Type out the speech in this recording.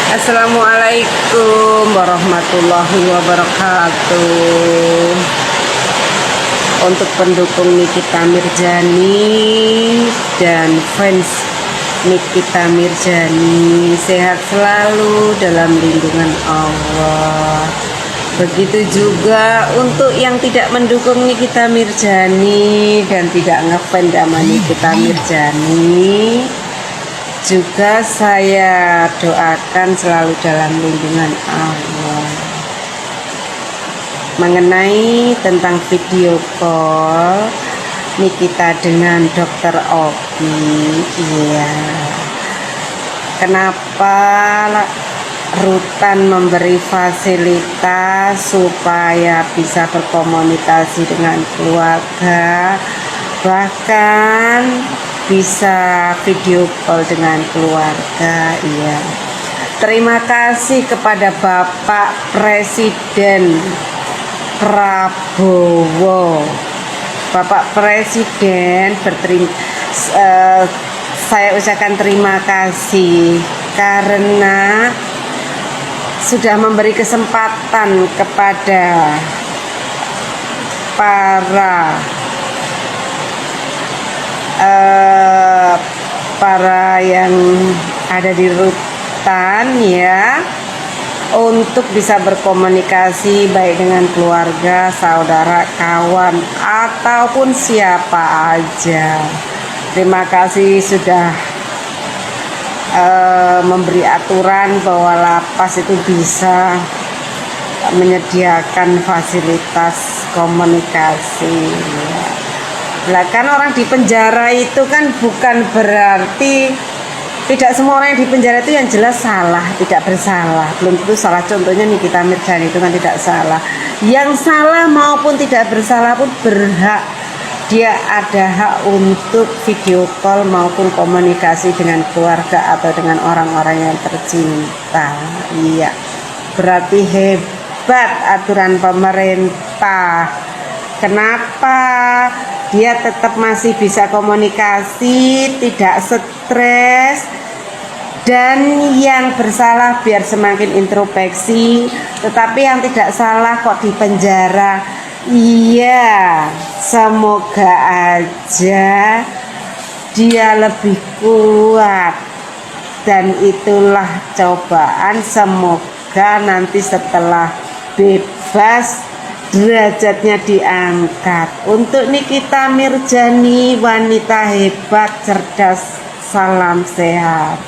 Assalamualaikum warahmatullahi wabarakatuh. Untuk pendukung Nikita Mirzani dan fans Nikita Mirzani, sehat selalu dalam lindungan Allah. Begitu juga untuk yang tidak mendukung Nikita Mirzani dan tidak ngefans sama Nikita Mirzani, juga saya doakan selalu dalam lindungan Allah. Mengenai tentang video call Nikita dengan Dokter Obi, ya, kenapa Rutan memberi fasilitas supaya bisa berkomunikasi dengan keluarga, bahkan bisa video call dengan keluarga. Iya, terima kasih kepada Bapak Presiden Prabowo. Bapak Presiden saya ucapkan terima kasih karena sudah memberi kesempatan kepada para yang ada di rutan, ya, untuk bisa berkomunikasi baik dengan keluarga, saudara, kawan, ataupun siapa aja. Terima kasih sudah memberi aturan bahwa lapas itu bisa menyediakan fasilitas komunikasi, ya. Lah kan orang di penjara itu kan bukan berarti tidak semua orang yang di penjara itu yang jelas salah, tidak bersalah. Belum tentu salah. Contohnya Nikita Mirzani itu kan tidak salah. Yang salah maupun tidak bersalah pun berhak. Dia ada hak untuk video call maupun komunikasi dengan keluarga atau dengan orang-orang yang tercinta. Iya, berarti hebat aturan pemerintah. Kenapa dia tetap masih bisa komunikasi, tidak stres, dan yang bersalah biar semakin introspeksi, tetapi yang tidak salah kok di penjara. Iya, semoga aja dia lebih kuat, dan itulah cobaan. Semoga nanti setelah bebas derajatnya diangkat. Untuk Nikita Mirzani, wanita hebat, cerdas, salam sehat.